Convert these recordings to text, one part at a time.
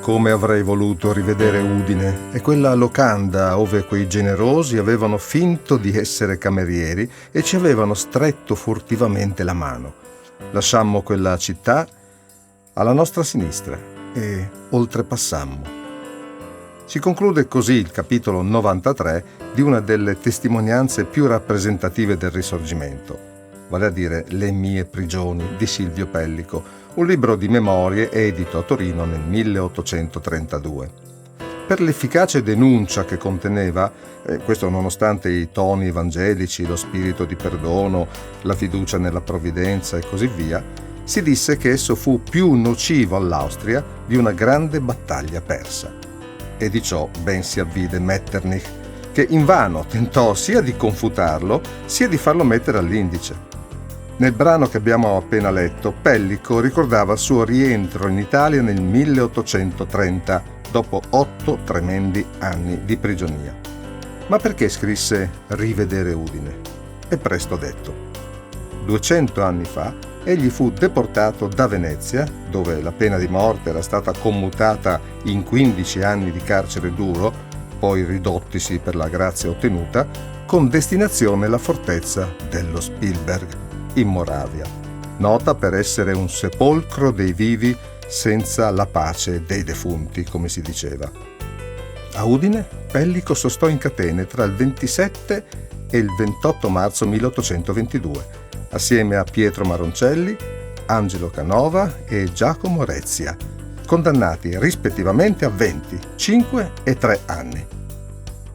come avrei voluto rivedere Udine e quella locanda ove quei generosi avevano finto di essere camerieri e ci avevano stretto furtivamente la mano. Lasciammo quella città alla nostra sinistra e oltrepassammo. Si conclude così il capitolo 93 di una delle testimonianze più rappresentative del Risorgimento, vale a dire Le mie prigioni di Silvio Pellico, un libro di memorie edito a Torino nel 1832. Per l'efficace denuncia che conteneva, questo nonostante i toni evangelici, lo spirito di perdono, la fiducia nella provvidenza e così via, si disse che esso fu più nocivo all'Austria di una grande battaglia persa. E di ciò ben si avvide Metternich, che invano tentò sia di confutarlo sia di farlo mettere all'indice. Nel brano che abbiamo appena letto, Pellico ricordava il suo rientro in Italia nel 1830, dopo 8 tremendi anni di prigionia. Ma perché scrisse Rivedere Udine? È presto detto. 200 anni fa egli fu deportato da Venezia, dove la pena di morte era stata commutata in 15 anni di carcere duro, poi ridottisi per la grazia ottenuta, con destinazione la fortezza dello Spielberg, in Moravia, nota per essere un sepolcro dei vivi senza la pace dei defunti, come si diceva. A Udine, Pellico sostò in catene tra il 27 e il 28 marzo 1822, assieme a Pietro Maroncelli, Angelo Canova e Giacomo Rezia, condannati rispettivamente a 20, 5 e 3 anni.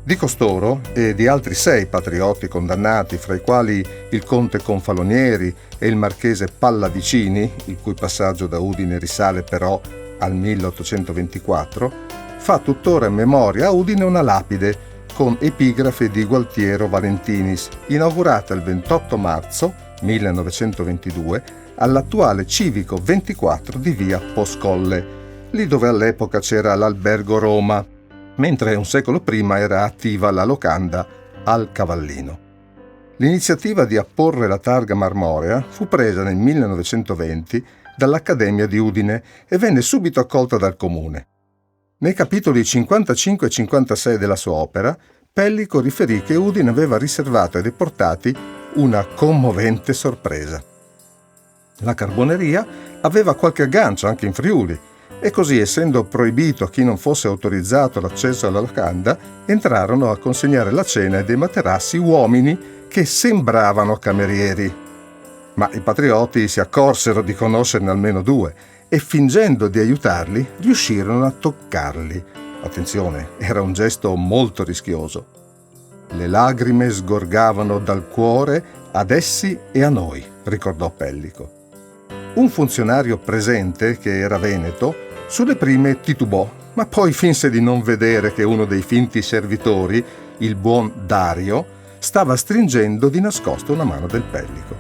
Di costoro e di altri 6 patriotti condannati, fra i quali il conte Confalonieri e il marchese Pallavicini, il cui passaggio da Udine risale però al 1824, fa tuttora in memoria a Udine una lapide con epigrafe di Gualtiero Valentinis, inaugurata il 28 marzo 1922 all'attuale civico 24 di via Poscolle, lì dove all'epoca c'era l'Albergo Roma, mentre un secolo prima era attiva la locanda Al Cavallino. L'iniziativa di apporre la targa marmorea fu presa nel 1920 dall'Accademia di Udine e venne subito accolta dal comune. Nei capitoli 55 e 56 della sua opera, Pellico riferì che Udine aveva riservato ai deportati una commovente sorpresa. La carboneria aveva qualche aggancio anche in Friuli e così, essendo proibito a chi non fosse autorizzato l'accesso alla locanda, entrarono a consegnare la cena e dei materassi uomini che sembravano camerieri. Ma i patrioti si accorsero di conoscerne almeno 2 e, fingendo di aiutarli, riuscirono a toccarli. Attenzione, era un gesto molto rischioso. Le lagrime sgorgavano dal cuore ad essi e a noi, ricordò Pellico. Un funzionario presente, che era veneto, sulle prime titubò, ma poi finse di non vedere che uno dei finti servitori, il buon Dario, stava stringendo di nascosto una mano del Pellico.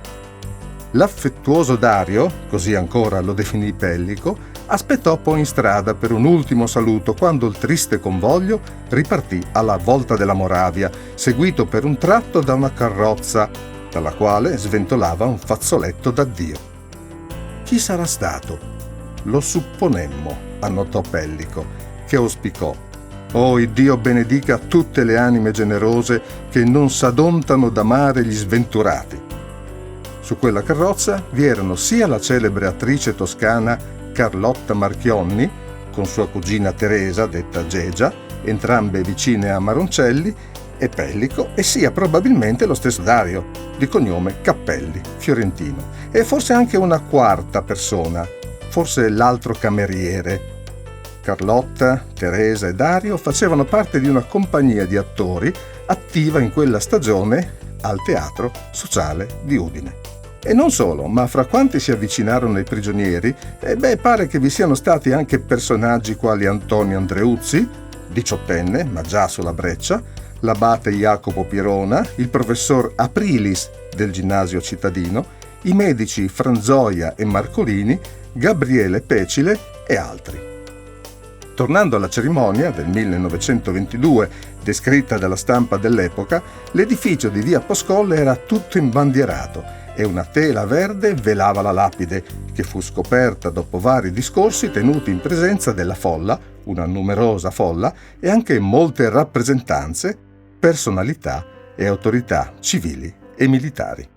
L'affettuoso Dario, così ancora lo definì Pellico, aspettò poi in strada per un ultimo saluto quando il triste convoglio ripartì alla volta della Moravia, seguito per un tratto da una carrozza, dalla quale sventolava un fazzoletto d'addio. Chi sarà stato? Lo supponemmo, annotò Pellico, che auspicò: «Oh, Iddio benedica tutte le anime generose che non s'adontano d'amare gli sventurati». Su quella carrozza vi erano sia la celebre attrice toscana Carlotta Marchionni, con sua cugina Teresa, detta Gegia, entrambe vicine a Maroncelli, e Pellico, e sia probabilmente lo stesso Dario, di cognome Cappelli, fiorentino, e forse anche una quarta persona, forse l'altro cameriere. Carlotta, Teresa e Dario facevano parte di una compagnia di attori attiva in quella stagione al Teatro Sociale di Udine. E non solo, ma fra quanti si avvicinarono ai prigionieri, pare che vi siano stati anche personaggi quali Antonio Andreuzzi, 18enne, ma già sulla breccia, l'abate Jacopo Pirona, il professor Aprilis del ginnasio cittadino, i medici Franzoia e Marcolini, Gabriele Pecile e altri. Tornando alla cerimonia del 1922, descritta dalla stampa dell'epoca, l'edificio di via Poscolle era tutto imbandierato e una tela verde velava la lapide, che fu scoperta dopo vari discorsi tenuti in presenza della folla una numerosa folla e anche molte rappresentanze, personalità e autorità civili e militari.